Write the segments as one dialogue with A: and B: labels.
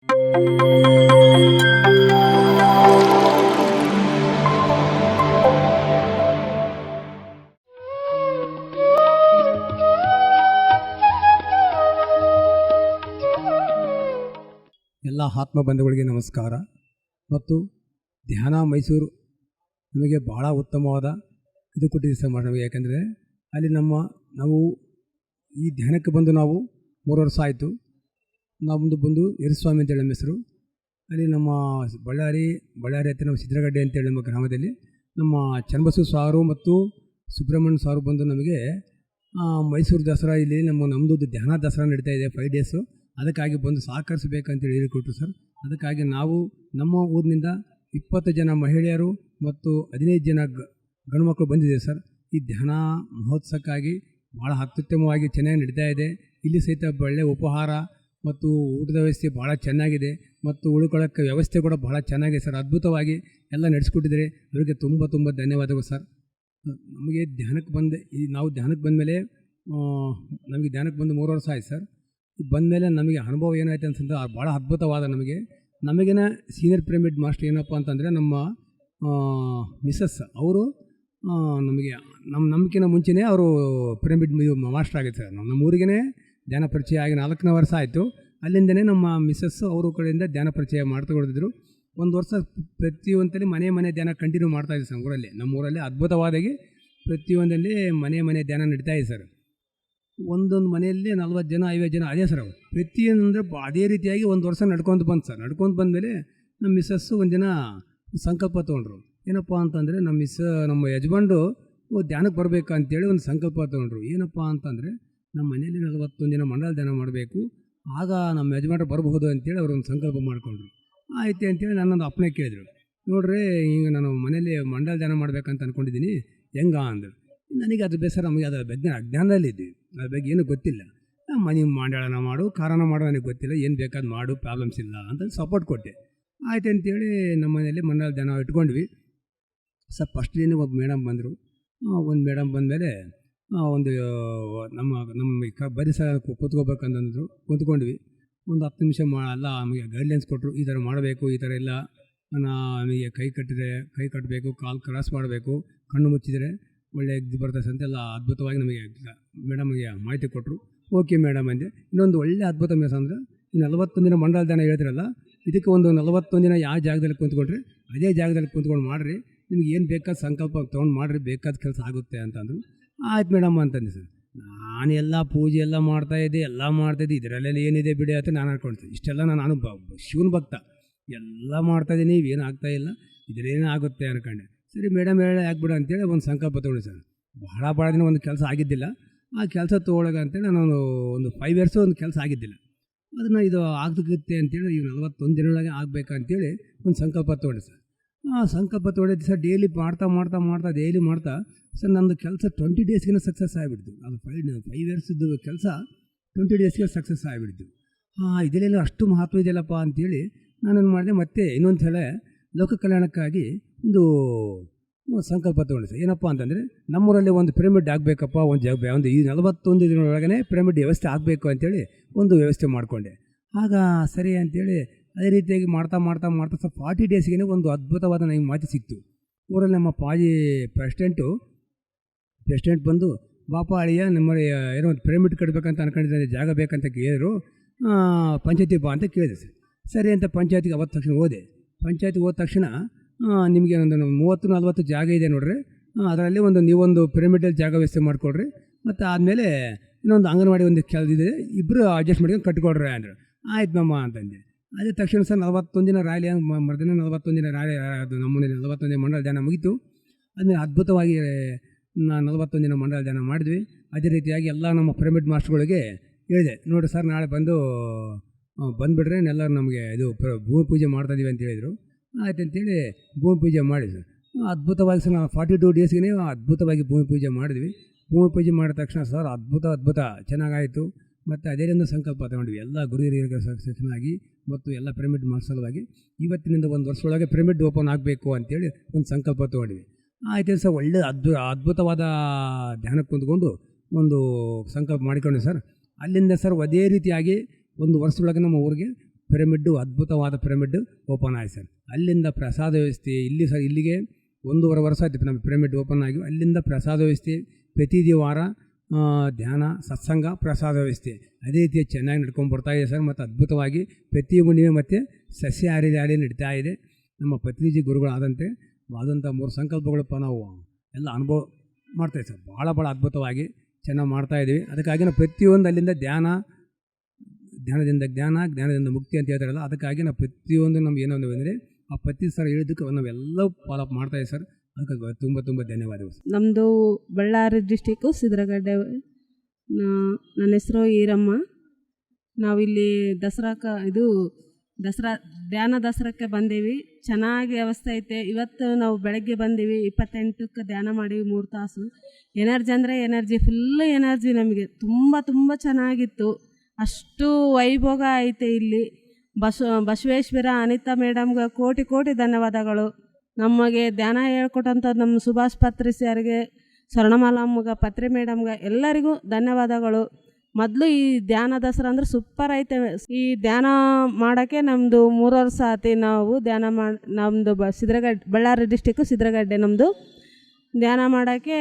A: ಎಲ್ಲ ಆತ್ಮ ಬಂಧುಗಳಿಗೆ ನಮಸ್ಕಾರ. ಮತ್ತು ಧ್ಯಾನ ಮೈಸೂರು ನಮಗೆ ಭಾಳ ಉತ್ತಮವಾದ ಇದು ಕೊಟ್ಟಿದೆ ಸರ್ ನಮಗೆ. ಯಾಕೆಂದರೆ ಅಲ್ಲಿ ನಾವು ಈ ಧ್ಯಾನಕ್ಕೆ ಬಂದು ನಾವು 3 ವರ್ಷ ಆಯಿತು. ನಮ್ಮದು ಬಂದು ಯರಿಸ್ವಾಮಿ ಅಂತೇಳಿ ನಮ್ಮ ಹೆಸರು. ಅಲ್ಲಿ ನಮ್ಮ ಬಳ್ಳಾರಿ ಹತ್ತಿರ ನಮ್ಮ ಸಿದ್ರಗಡ್ಡೆ ಅಂತೇಳಿ ನಮ್ಮ ಗ್ರಾಮದಲ್ಲಿ ನಮ್ಮ ಚನ್ನಬಸವ ಸಾರು ಮತ್ತು ಸುಬ್ರಹ್ಮಣ್ಯ ಸಾರು ಬಂದು ನಮಗೆ ಮೈಸೂರು ದಸರಾ ಇಲ್ಲಿ ನಮ್ಮದು ಧ್ಯಾನ ದಸರಾ ನಡೀತಾ ಇದೆ 5 ಡೇಸು. ಅದಕ್ಕಾಗಿ ಬಂದು ಸಹಕರಿಸಬೇಕಂತೇಳಿ ಹೇಳಿಕೊಟ್ರು ಸರ್. ಅದಕ್ಕಾಗಿ ನಾವು ನಮ್ಮ ಊರಿನಿಂದ 20 ಜನ ಮಹಿಳೆಯರು ಮತ್ತು 15 ಜನ ಗಂಡು ಮಕ್ಕಳು ಬಂದಿದ್ದೇವೆ ಸರ್. ಈ ಧ್ಯಾನ ಮಹೋತ್ಸವಕ್ಕಾಗಿ ಭಾಳ ಅತ್ಯುತ್ತಮವಾಗಿ ಚೆನ್ನಾಗಿ ನಡೀತಾ ಇದೆ. ಇಲ್ಲಿ ಸಹಿತ ಒಳ್ಳೆಯ ಉಪಹಾರ ಮತ್ತು ಊಟದ ವ್ಯವಸ್ಥೆ ಭಾಳ ಚೆನ್ನಾಗಿದೆ ಮತ್ತು ಉಳ್ಕೊಳ್ಳೋಕ್ಕೆ ವ್ಯವಸ್ಥೆ ಕೂಡ ಭಾಳ ಚೆನ್ನಾಗಿದೆ ಸರ್. ಅದ್ಭುತವಾಗಿ ಎಲ್ಲ ನಡೆಸ್ಕೊಟ್ಟಿದ್ದಾರೆ. ಅವರಿಗೆ ತುಂಬ ತುಂಬ ಧನ್ಯವಾದಗಳು ಸರ್. ನಮಗೆ ಧ್ಯಾನಕ್ಕೆ ನಾವು ಧ್ಯಾನಕ್ಕೆ ಬಂದಮೇಲೆ ನಮಗೆ ಧ್ಯಾನಕ್ಕೆ ಬಂದು 3 ವರ್ಷ ಆಯ್ತು ಸರ್. ಬಂದಮೇಲೆ ನಮಗೆ ಅನುಭವ ಏನಾಯ್ತು ಅಂತಂದ್ರೆ ಭಾಳ ಅದ್ಭುತವಾದ ನಮಗಿನ ಸೀನಿಯರ್ ಪಿರಮಿಡ್ ಮಾಸ್ಟರ್ ಏನಪ್ಪ ಅಂತಂದರೆ ನಮ್ಮ ಮಿಸಸ್ ಅವರು ನಮಗಿನ ಮುಂಚೆನೇ ಅವರು ಪಿರಮಿಡ್ ಮಾಸ್ಟರ್ ಆಗಿತ್ತು ಸರ್. ನಮ್ಮ ಊರಿಗೇ ಧ್ಯಾನ ಪರಿಚಯ ಆಗಿ 4ನೇ ವರ್ಷ ಆಯಿತು. ಅಲ್ಲಿಂದನೇ ನಮ್ಮ ಮಿಸಸ್ಸು ಅವ್ರ ಕಡೆಯಿಂದ ಧ್ಯಾನ ಪರಿಚಯ ಮಾಡ್ತಗೊಳ್ತಿದ್ರು. 1 ವರ್ಷ ಪ್ರತಿಯೊಂದಲ್ಲಿ ಮನೆ ಧ್ಯಾನ ಕಂಟಿನ್ಯೂ ಮಾಡ್ತಾಯಿದ್ದೆ ಸರ್ ಊರಲ್ಲಿ. ನಮ್ಮ ಊರಲ್ಲಿ ಅದ್ಭುತವಾದಾಗಿ ಪ್ರತಿಯೊಂದಲ್ಲಿ ಮನೆ ಧ್ಯಾನ ನಡೀತಾ ಇದೆ ಸರ್. ಒಂದೊಂದು ಮನೆಯಲ್ಲಿ 40 ಜನ 50 ಜನ ಅದೇ ಸರ್. ಪ್ರತಿಯೊಂದರೆ ಅದೇ ರೀತಿಯಾಗಿ 1 ವರ್ಷ ನಡ್ಕೊಂಡು ಬಂದು ಸರ್. ನಡ್ಕೊಂಡು ಬಂದಮೇಲೆ ನಮ್ಮ ಮಿಸ್ಸಸ್ಸು ಒಂದು ದಿನ ಸಂಕಲ್ಪ ತೊಗೊಂಡ್ರು. ಏನಪ್ಪ ಅಂತಂದರೆ ನಮ್ಮ ಯಜಮಾನ್ರು ಧ್ಯಾನಕ್ಕೆ ಬರಬೇಕು ಅಂತೇಳಿ ಒಂದು ಸಂಕಲ್ಪ ತೊಗೊಂಡ್ರು. ಏನಪ್ಪ ಅಂತಂದರೆ ನಮ್ಮ ಮನೆಯಲ್ಲಿ 41 ದಿನ ಮಂಡಲ ಧ್ಯಾನ ಮಾಡಬೇಕು, ಆಗ ನಮ್ಮ ಯಜಮಾನ್ರು ಬರಬಹುದು ಅಂತೇಳಿ ಅವರು ಒಂದು ಸಂಕಲ್ಪ ಮಾಡಿಕೊಂಡ್ರು. ಆಯ್ತು ಅಂತೇಳಿ ನನ್ನೊಂದು ಅಪ್ಪನೇ ಕೇಳಿದ್ರು. ನೋಡ್ರಿ, ಹಿಂಗೆ ನಾನು ಮನೇಲಿ ಮಂಡಲ ಧ್ಯಾನ ಮಾಡಬೇಕಂತ ಅಂದ್ಕೊಂಡಿದ್ದೀನಿ, ಹೆಂಗ ಅಂದರು. ನನಗೆ ಅದು ಬೇಸರ, ನಮಗೆ ಅದರ ಬಗ್ಗೆ ಅಜ್ಞಾನದಲ್ಲಿದ್ದೀವಿ, ಅದ್ರ ಬಗ್ಗೆ ಏನೂ ಗೊತ್ತಿಲ್ಲ. ಮನೆ ಮಂಡಳನ ಮಾಡು, ಕಾರಣ ಮಾಡು, ನನಗೆ ಗೊತ್ತಿಲ್ಲ, ಏನು ಬೇಕಾದ ಮಾಡು, ಪ್ರಾಬ್ಲಮ್ಸ್ ಇಲ್ಲ ಅಂತ ಸಪೋರ್ಟ್ ಕೊಟ್ಟೆ. ಆಯ್ತು ಅಂತೇಳಿ ನಮ್ಮ ಮನೆಯಲ್ಲಿ ಮಂಡಲ ಧ್ಯಾನ ಇಟ್ಕೊಂಡ್ವಿ ಸರ್. ಫಸ್ಟ್ ದಿನ ಒಬ್ಬ ಮೇಡಮ್ ಬಂದರು. ಒಂದು ಮೇಡಮ್ ಬಂದಮೇಲೆ ಒಂದು ನಮ್ಮ ಬರೀ ಸರ್ ಕೂತ್ಕೋಬೇಕಂತಂದರು. ಕೂತ್ಕೊಂಡ್ವಿ. ಒಂದು 10 ನಿಮಿಷ ಎಲ್ಲ ನಮಗೆ ಗೈಡ್ಲೈನ್ಸ್ ಕೊಟ್ಟರು. ಈ ಥರ ಮಾಡಬೇಕು, ಈ ಥರ ಎಲ್ಲ ನಮಗೆ ಕೈ ಕಟ್ಟಬೇಕು, ಕಾಲು ಕ್ರಾಸ್ ಮಾಡಬೇಕು, ಕಣ್ಣು ಮುಚ್ಚಿದರೆ ಒಳ್ಳೆ ಎದ್ದು ಬರ್ತದೆ ಅಂತೆಲ್ಲ ಅದ್ಭುತವಾಗಿ ನಮಗೆ ಮೇಡಮ್ಗೆ ಮಾಹಿತಿ ಕೊಟ್ಟರು. ಓಕೆ ಮೇಡಮ್ ಅಂದೆ. ಇನ್ನೊಂದು ಒಳ್ಳೆ ಅದ್ಭುತ ಮಿಸ್ ಅಂದರೆ ಈ 41 ದಿನ ಮಂಡಲ ಧ್ಯಾನ ಹೇಳ್ತಿರಲ್ಲ, ಇದಕ್ಕೆ ಒಂದು 41 ದಿನ ಯಾವ ಜಾಗದಲ್ಲಿ ಕೂತ್ಕೊಂಡ್ರೆ ಅದೇ ಜಾಗದಲ್ಲಿ ಕೂತ್ಕೊಂಡು ಮಾಡಿರಿ, ನಿಮ್ಗೆ ಏನು ಬೇಕಾದ ಸಂಕಲ್ಪ ತೊಗೊಂಡು ಮಾಡಿರಿ, ಬೇಕಾದ ಕೆಲಸ ಆಗುತ್ತೆ ಅಂತಂದರು. ಆಯ್ತು ಮೇಡಮ್ ಅಂತಂದೆ ಸರ್. ನಾನು ಎಲ್ಲ ಪೂಜೆ ಎಲ್ಲ ಮಾಡ್ತಾಯಿದ್ದೆ, ಇದರಲ್ಲೆಲ್ಲ ಏನಿದೆ ಬಿಡಿ ಅಂತ ನಾನು ಅನ್ಕೊಳ್ತೀನಿ. ಇಷ್ಟೆಲ್ಲ ನಾನು ಶಿವನ ಭಕ್ತ, ಎಲ್ಲ ಮಾಡ್ತಾಯಿದ್ದೀನಿ, ಏನು ಆಗ್ತಾಯಿಲ್ಲ, ಇದರೇನೋ ಆಗುತ್ತೆ ಅನ್ಕೊಂಡೆ. ಸರಿ ಮೇಡಮ್ ಆಗ್ಬಿಡ ಅಂತೇಳಿ ಒಂದು ಸಂಕಲ್ಪ ತೊಗೊಂಡು ಸರ್. ಭಾಳ ದಿನ ಒಂದು ಕೆಲಸ ಆಗಿದ್ದಿಲ್ಲ. ಆ ಕೆಲಸ ತೊಗೊಳಗ ಅಂತೇಳಿ ನಾನು ಒಂದು 5 ಇಯರ್ಸು ಒಂದು ಕೆಲಸ ಆಗಿದ್ದಿಲ್ಲ. ಅದನ್ನು ಇದು ಆಗತ್ತೆ ಅಂತೇಳಿ ಈ 41 ದಿನದೊಳಗೆ ಆಗಬೇಕಂತೇಳಿ ಒಂದು ಸಂಕಲ್ಪ ತೊಗೊಂಡೆ ಸರ್. ಆ ಸಂಕಲ್ಪ ತೊಗೊಂಡಿದ್ದು ಸರ್. ಡೈಲಿ ಮಾಡ್ತಾ ಡೈಲಿ ಮಾಡ್ತಾ ಸರ್ ನಂದು ಕೆಲಸ 20 ಡೇಸ್ಗೆ ಸಕ್ಸಸ್ ಆಗಿಬಿಡ್ತು. ಅದು 5 ಇಯರ್ಸ್ದು ಕೆಲಸ 20 ಡೇಸ್ಗೆ ಸಕ್ಸಸ್ ಆಗಿಬಿಡ್ತು. ಇದರಲ್ಲೆಲ್ಲ ಅಷ್ಟು ಮಹತ್ವ ಇದೆಯಲ್ಲಪ್ಪ ಅಂಥೇಳಿ ನಾನೇನು ಮಾಡಿದೆ, ಮತ್ತೆ ಇನ್ನೊಂದು ಸಲ ಲೋಕ ಕಲ್ಯಾಣಕ್ಕಾಗಿ ಒಂದು ಸಂಕಲ್ಪ ತೊಗೊಂಡೆ ಸರ್. ಏನಪ್ಪ ಅಂತಂದರೆ ನಮ್ಮೂರಲ್ಲಿ ಒಂದು ಪಿರಮಿಡ್ ಆಗಬೇಕಪ್ಪ, ಒಂದು ಈ 41 ದಿನದೊಳಗೇ ಪಿರಮಿಡ್ ವ್ಯವಸ್ಥೆ ಆಗಬೇಕು ಅಂತೇಳಿ ಒಂದು ವ್ಯವಸ್ಥೆ ಮಾಡಿಕೊಂಡೆ. ಆಗ ಸರಿ ಅಂತೇಳಿ ಅದೇ ರೀತಿಯಾಗಿ ಮಾಡ್ತಾ ಸರ್ 40 ಡೇಸ್ಗೆ ಒಂದು ಅದ್ಭುತವಾದ ನನಗೆ ಮಾಹಿತಿ ಸಿಕ್ತು. ಊರಲ್ಲಿ ನಮ್ಮ ಪಾಜಿ ಪ್ರೆಸಿಡೆಂಟ್ ಬಂದು, ಬಾಪ ಅಳಿಯ ನಮ್ಮ ಏನೋ ಒಂದು ಪಿರಮಿಡ್ ಕಟ್ಟಬೇಕಂತ ಅನ್ಕೊಂಡಿದ್ದೆ, ಜಾಗ ಬೇಕಂತ ಕೇಳಿದ್ರು, ಪಂಚಾಯತಿ ಬಾ ಅಂತ ಕೇಳಿದೆ ಸರ್. ಸರಿ ಅಂತ ಪಂಚಾಯತಿಗೆ ಅವತ್ತು ತಕ್ಷಣ ಹೋದೆ. ಪಂಚಾಯತಿಗೆ ಹೋದ ತಕ್ಷಣ ನಿಮಗೆ ಒಂದು 30-40 ಜಾಗ ಇದೆ ನೋಡ್ರಿ, ಅದರಲ್ಲಿ ನೀವೊಂದು ಪಿರಮಿಡಲ್ಲಿ ಜಾಗ ವ್ಯವಸ್ಥೆ ಮಾಡಿಕೊಡ್ರಿ, ಮತ್ತು ಆದಮೇಲೆ ಇನ್ನೊಂದು ಅಂಗನವಾಡಿ ಒಂದು ಇದೆ, ಇಬ್ಬರು ಅಡ್ಜಸ್ಟ್ ಮಾಡ್ಕೊಂಡು ಕಟ್ಕೊಡ್ರಿ ಅಂದರು. ಆಯ್ತು ಮಮ್ಮ ಅಂತಂದೆ. ಅದೇ ತಕ್ಷಣ ಸರ್ 41 ದಿನ ರಾಲಿ, ಮರುದಿನ 41 ದಿನ ರಾಲಿ, ಅದು ನಮ್ಮನೇಲಿ 41 ದಿನ ಮಂಡಲ ಧ್ಯಾನ ಮುಗೀತು. ಅದನ್ನ ಅದ್ಭುತವಾಗಿ 41 ದಿನ ಮಂಡಲ ಧ್ಯಾನ ಮಾಡಿದ್ವಿ. ಅದೇ ರೀತಿಯಾಗಿ ಎಲ್ಲ ನಮ್ಮ ಪಿರಮಿಡ್ ಮಾಸ್ಟರ್ಗಳಿಗೆ ಹೇಳಿದೆ, ನೋಡಿ ಸರ್ ನಾಳೆ ಬಂದುಬಿಡ್ರೆ ಎಲ್ಲರೂ ನಮಗೆ ಇದು ಭೂಮಿ ಪೂಜೆ ಮಾಡ್ತಾಯಿದ್ದೀವಿ ಅಂತ ಹೇಳಿದರು. ಆಯ್ತು ಅಂತೇಳಿ ಭೂಮಿ ಪೂಜೆ ಮಾಡಿದ್ವಿ. ಅದ್ಭುತವಾಗಿ ಸರ್ ನಾವು 42 ಡೇಸ್ಗೆ ಅದ್ಭುತವಾಗಿ ಭೂಮಿ ಪೂಜೆ ಮಾಡಿದ್ವಿ. ಭೂಮಿ ಪೂಜೆ ಮಾಡಿದ ತಕ್ಷಣ ಸರ್ ಅದ್ಭುತ ಚೆನ್ನಾಗಾಯಿತು. ಮತ್ತು ಅದೇನೊಂದು ಸಂಕಲ್ಪ ತಗೊಂಡ್ವಿ, ಎಲ್ಲ ಗುರು ಹಿರಿಯರಿಗೆ ಸಕ್ಸಸ್ನಾಗಿ ಮತ್ತು ಎಲ್ಲ ಪಿರಮಿಡ್ ಸಲುವಾಗಿ ಇವತ್ತಿನಿಂದ 1 ವರ್ಷದೊಳಗೆ ಪಿರಮಿಡ್ ಓಪನ್ ಆಗಬೇಕು ಅಂತೇಳಿ ಒಂದು ಸಂಕಲ್ಪ ತೊಗೊಂಡ್ವಿ. ಆಯ್ತು ಸರ್, ಒಳ್ಳೆ ಅದ್ಭುತವಾದ ಧ್ಯಾನಕ್ಕೆ ಕುಂತ್ಕೊಂಡು ಒಂದು ಸಂಕಲ್ಪ ಮಾಡಿಕೊಂಡ್ವಿ ಸರ್. ಅಲ್ಲಿಂದ ಸರ್ ಅದೇ ರೀತಿಯಾಗಿ 1 ವರ್ಷದೊಳಗೆ ನಮ್ಮ ಊರಿಗೆ ಪಿರಮಿಡ್ಡು ಅದ್ಭುತವಾದ ಪಿರಮಿಡ್ ಓಪನ್ ಆಯ್ತು ಸರ್. ಅಲ್ಲಿಂದ ಪ್ರಸಾದ ವ್ಯವಸ್ಥೆ ಇಲ್ಲಿಗೆ 1.5 ವರ್ಷ ಆಯ್ತು ನಮ್ಮ ಪಿರಮಿಡ್ ಓಪನ್ ಆಗಿ. ಅಲ್ಲಿಂದ ಪ್ರಸಾದ ವ್ಯವಸ್ಥೆ ಪ್ರತಿ ವಾರ ಧ್ಯಾನ ಸತ್ಸಂಗ ಪ್ರಸಾದ ವ್ಯವಸ್ಥೆ ಅದೇ ರೀತಿ ಚೆನ್ನಾಗಿ ನಡ್ಕೊಂಡು ಬರ್ತಾ ಇದೆ ಸರ್. ಮತ್ತು ಅದ್ಭುತವಾಗಿ ಪ್ರತಿ ಹುಣ್ಣಿಮೆ ಮತ್ತು ಸಸ್ಯಾಹಾರಿ ರ್ಯಾಲಿ ನಡೀತಾ ಇದೆ. ನಮ್ಮ ಪತ್ರಿಜಿ ಗುರುಗಳಾದಂತೆ ಆದಂಥ 3 ಸಂಕಲ್ಪಗಳಪ್ಪ ನಾವು ಎಲ್ಲ ಅನುಭವ ಮಾಡ್ತಾಯಿದ್ದೀವಿ ಸರ್. ಭಾಳ ಅದ್ಭುತವಾಗಿ ಚೆನ್ನಾಗಿ ಮಾಡ್ತಾಯಿದ್ದೀವಿ. ಅದಕ್ಕಾಗಿ ನಾವು ಪ್ರತಿಯೊಂದು ಅಲ್ಲಿಂದ ಧ್ಯಾನದಿಂದ ಜ್ಞಾನ, ಜ್ಞಾನದಿಂದ ಮುಕ್ತಿ ಅಂತ ಹೇಳ್ತಾರಲ್ಲ, ಅದಕ್ಕಾಗಿ ನಾವು ಪ್ರತಿಯೊಂದು ನಮ್ಗೆ ಏನೋ ಅಂದರೆ ಆ ಪತ್ರಿ ಸರ್ ಹೇಳಿದ್ದಕ್ಕೆ ನಾವೆಲ್ಲವೂ ಫಾಲೋಅಪ್ ಮಾಡ್ತಾಯಿದ್ದೀವಿ ಸರ್. ಅದಕ್ಕೆ ತುಂಬ ಧನ್ಯವಾದಗಳು ಸರ್.
B: ನಮ್ಮದು ಬಳ್ಳಾರಿ ಡಿಸ್ಟಿಕ್ಕು ಸಿದ್ರಗಡ್ಡೆ. ನನ್ನ ಹೆಸರು ಈರಮ್ಮ. ನಾವಿಲ್ಲಿ ಧ್ಯಾನ ದಸರಾಕ್ಕೆ ಬಂದೀವಿ. ಚೆನ್ನಾಗಿ ವ್ಯವಸ್ಥೆ ಐತೆ. ಇವತ್ತು ನಾವು ಬೆಳಗ್ಗೆ ಬಂದೀವಿ, 28ಕ್ಕೆ ಧ್ಯಾನ ಮಾಡೀವಿ 3 ತಾಸು. ಎನರ್ಜಿ ಅಂದರೆ ಎನರ್ಜಿ, ಫುಲ್ಲು ಎನರ್ಜಿ. ನಮಗೆ ತುಂಬ ಚೆನ್ನಾಗಿತ್ತು. ಅಷ್ಟು ವೈಭೋಗ ಐತೆ ಇಲ್ಲಿ. ಬಸವೇಶ್ವರ ಅನಿತಾ ಮೇಡಮ್ಗೆ ಕೋಟಿ ಧನ್ಯವಾದಗಳು. ನಮಗೆ ಧ್ಯಾನ ಹೇಳ್ಕೊಟ್ಟಂಥ ನಮ್ಮ ಸುಭಾಷ್ ಪತ್ರಿ ಸರ್ಗೆ, ಸ್ವರ್ಣಮಾಲಮ್ಮಗೆ, ಪತ್ರಿ ಮೇಡಮ್ಗೆ ಎಲ್ಲರಿಗೂ ಧನ್ಯವಾದಗಳು. ಮೊದಲು ಈ ಧ್ಯಾನ ದಸರಾ ಅಂದ್ರೆ ಸೂಪರ್ ಐತೆ. ಈ ಧ್ಯಾನ ಮಾಡೋಕ್ಕೆ ನಮ್ಮದು 3 ವರ್ಷ ಆತಿ. ನಾವು ಧ್ಯಾನ ನಮ್ಮದು ಬಳ್ಳಾರಿ ಡಿಸ್ಟಿಕ್ಕು ಸಿದ್ರಗಡ್ಡೆ. ನಮ್ಮದು ಧ್ಯಾನ ಮಾಡೋಕ್ಕೆ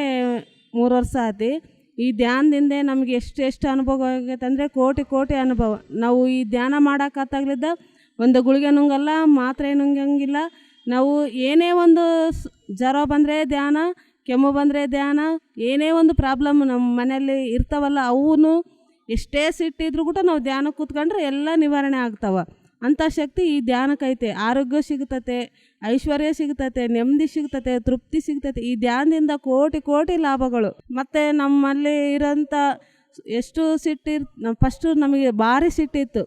B: 3 ವರ್ಷ ಆತಿ. ಈ ಧ್ಯಾನದಿಂದ ನಮಗೆ ಎಷ್ಟು ಅನುಭವ ಆಗೈತೆ ಅಂದರೆ ಕೋಟಿ ಅನುಭವ. ನಾವು ಈ ಧ್ಯಾನ ಮಾಡೋಕ್ಕಾಗ್ಲಿದ್ದ ಒಂದು ಗುಳಿಗೆ ನುಂಗಲ್ಲ, ಮಾತ್ರೆ ನುಂಗಂಗಿಲ್ಲ. ನಾವು ಏನೇ ಒಂದು ಜ್ವರ ಬಂದರೆ ಧ್ಯಾನ, ಕೆಮ್ಮು ಬಂದರೆ ಧ್ಯಾನ, ಏನೇ ಒಂದು ಪ್ರಾಬ್ಲಮ್ ನಮ್ಮ ಮನೆಯಲ್ಲಿ ಇರ್ತಾವಲ್ಲ, ಅವನು ಎಷ್ಟೇ ಸಿಟ್ಟಿದ್ರು ಕೂಡ ನಾವು ಧ್ಯಾನಕ್ಕೆ ಕೂತ್ಕೊಂಡ್ರೆ ಎಲ್ಲ ನಿವಾರಣೆ ಆಗ್ತಾವೆ. ಅಂಥ ಶಕ್ತಿ ಈ ಧ್ಯಾನಕ್ಕೈತೆ. ಆರೋಗ್ಯ ಸಿಗ್ತತೆ, ಐಶ್ವರ್ಯ ಸಿಗ್ತತೆ, ನೆಮ್ಮದಿ ಸಿಗ್ತತೆ, ತೃಪ್ತಿ ಸಿಗ್ತತೆ. ಈ ಧ್ಯಾನದಿಂದ ಕೋಟಿ ಲಾಭಗಳು. ಮತ್ತು ನಮ್ಮಲ್ಲಿ ಇರೋಂಥ ಎಷ್ಟು ಫಸ್ಟು ನಮಗೆ ಭಾರಿ ಸಿಟ್ಟಿತ್ತು.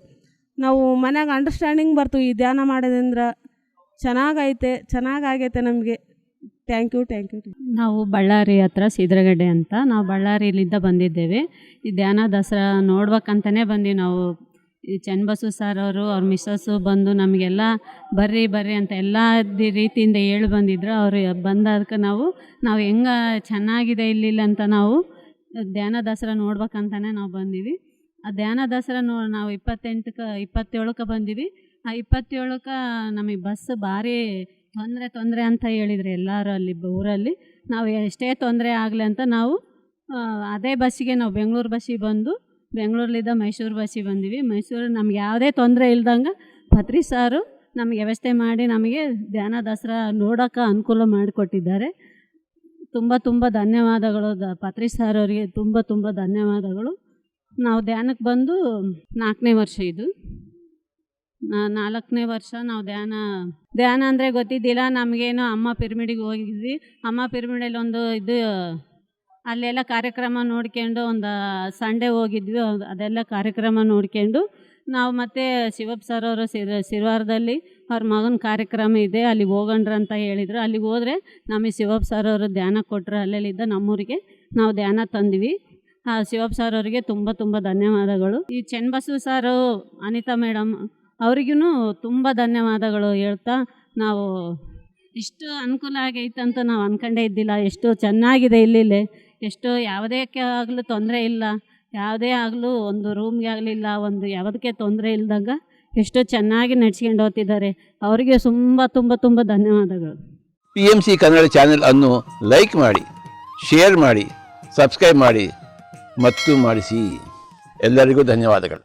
B: ನಾವು ಮನ್ಯಾಗ ಅಂಡರ್ಸ್ಟ್ಯಾಂಡಿಂಗ್ ಬರ್ತು ಈ ಧ್ಯಾನ ಮಾಡೋದ್ರಿಂದ. ಚೆನ್ನಾಗೈತೆ ನಮಗೆ. Thank you.
C: ನಾವು ಬಳ್ಳಾರಿ ಹತ್ರ ಸಿದ್ರಗಡ್ಡೆ ಅಂತ, ನಾವು ಬಳ್ಳಾರಿಲಿಂದ ಬಂದಿದ್ದೇವೆ. ಈ ಧ್ಯಾನ ದಸರಾ ನೋಡ್ಬೇಕಂತಲೇ ಬಂದ್ವಿ ನಾವು. ಈ ಚನ್ನಬಸವ ಸರ್ ಅವರು ಅವ್ರ ಮಿಸ್ಸಸ್ಸು ಬಂದು ನಮಗೆಲ್ಲ ಬರ್ರಿ ಅಂತ ಎಲ್ಲ ರೀತಿಯಿಂದ ಹೇಳಿ ಬಂದಿದ್ರು. ಅವರು ಬಂದದಕ್ಕೆ ನಾವು ಹೆಂಗೆ ಚೆನ್ನಾಗಿದೆ ಇಲ್ಲಿಲ್ಲ ಅಂತ ನಾವು ಧ್ಯಾನ ದಸರಾ ನೋಡ್ಬೇಕಂತಲೇ ನಾವು ಬಂದೀವಿ. ಆ ಧ್ಯಾನ ದಸರಾ ನಾವು 27ಕ್ಕೆ ಬಂದೀವಿ. ಆ 27ಕ್ಕೆ ನಮಗೆ ಬಸ್ ಭಾರಿ ತೊಂದರೆ ಅಂತ ಹೇಳಿದ್ರು ಎಲ್ಲರೂ ಅಲ್ಲಿ ಊರಲ್ಲಿ. ನಾವು ಎಷ್ಟೇ ತೊಂದರೆ ಆಗಲಿ ಅಂತ ನಾವು ಅದೇ ಬಸ್ಸಿಗೆ ನಾವು ಬೆಂಗಳೂರು ಬಸ್ಸಿಗೆ ಬಂದು ಬೆಂಗಳೂರಲ್ಲಿದ್ದ ಮೈಸೂರು ಬಸ್ಸಿಗೆ ಬಂದೀವಿ. ಮೈಸೂರು ನಮ್ಗೆ ಯಾವುದೇ ತೊಂದರೆ ಇಲ್ದಂಗೆ ಪತ್ರಿ ಸಾರು ನಮಗೆ ವ್ಯವಸ್ಥೆ ಮಾಡಿ ನಮಗೆ ಧ್ಯಾನ ದಸರಾ ನೋಡೋಕ್ಕೆ ಅನುಕೂಲ ಮಾಡಿಕೊಟ್ಟಿದ್ದಾರೆ. ತುಂಬ ಧನ್ಯವಾದಗಳು ಪತ್ರಿ ಸಾರ್ ಅವರಿಗೆ. ತುಂಬ ಧನ್ಯವಾದಗಳು. ನಾವು ಧ್ಯಾನಕ್ಕೆ ಬಂದು 4ನೇ ವರ್ಷ. ಇದು 4ನೇ ವರ್ಷ ನಾವು ಧ್ಯಾನ ಅಂದರೆ ಗೊತ್ತಿದ್ದಿಲ್ಲ ನಮಗೇನು. ಅಮ್ಮ ಪಿರಮಿಡಿಗೆ ಹೋಗಿದ್ವಿ. ಅಮ್ಮ ಪಿರಮಿಡಲ್ಲಿ ಒಂದು ಅಲ್ಲೆಲ್ಲ ಕಾರ್ಯಕ್ರಮ ನೋಡ್ಕೊಂಡು ಒಂದು ಸಂಡೇ ಹೋಗಿದ್ವಿ. ಅದೆಲ್ಲ ಕಾರ್ಯಕ್ರಮ ನೋಡ್ಕೊಂಡು ನಾವು ಮತ್ತೆ ಶಿವಪ್ಪ ಸರ್ ಅವರು ಸಿರವಾರದಲ್ಲಿ ಅವ್ರ ಮಗನ ಕಾರ್ಯಕ್ರಮ ಇದೆ, ಅಲ್ಲಿಗೆ ಹೋಗೋಣ್ರ ಅಂತ ಹೇಳಿದರು. ಅಲ್ಲಿಗೆ ಹೋದರೆ ನಮಗೆ ಶಿವಪ್ಪ ಸರ್ ಅವರು ಧ್ಯಾನ ಕೊಟ್ಟರು. ಅಲ್ಲೆಲ್ಲಿದ್ದ ನಮ್ಮೂರಿಗೆ ನಾವು ಧ್ಯಾನ ತಂದ್ವಿ. ಶಿವಪ್ಪ ಸರ್ ಅವರಿಗೆ ತುಂಬ ಧನ್ಯವಾದಗಳು. ಈ ಚನ್ನಬಸವ ಸಾರು, ಅನಿತಾ ಮೇಡಮ್ ಅವ್ರಿಗೂ ತುಂಬ ಧನ್ಯವಾದಗಳು ಹೇಳ್ತಾ, ನಾವು ಇಷ್ಟು ಅನುಕೂಲ ಆಗೈತೆ ಅಂತ ನಾವು ಅಂದ್ಕೊಂಡೇ ಇದ್ದಿಲ್ಲ. ಎಷ್ಟು ಚೆನ್ನಾಗಿದೆ ಇಲ್ಲಿ. ಎಷ್ಟು ಯಾವುದೇ ಆಗಲೂ ತೊಂದರೆ ಇಲ್ಲ. ಯಾವುದೇ ಆಗಲೂ ಒಂದು ರೂಮ್ಗೆ ಆಗಲಿಲ್ಲ, ಒಂದು ಯಾವುದಕ್ಕೆ ತೊಂದರೆ ಇಲ್ದಂಗೆ ಎಷ್ಟು ಚೆನ್ನಾಗಿ ನಡ್ಸ್ಕೊಂಡು ಹೋಗ್ತಿದ್ದಾರೆ. ಅವರಿಗೆ ತುಂಬ ಧನ್ಯವಾದಗಳು.
D: PMC ಕನ್ನಡ ಚಾನೆಲ್ ಅನ್ನು ಲೈಕ್ ಮಾಡಿ, ಶೇರ್ ಮಾಡಿ, ಸಬ್ಸ್ಕ್ರೈಬ್ ಮಾಡಿ ಮತ್ತು ಮಾಡಿಸಿ. ಎಲ್ಲರಿಗೂ ಧನ್ಯವಾದಗಳು.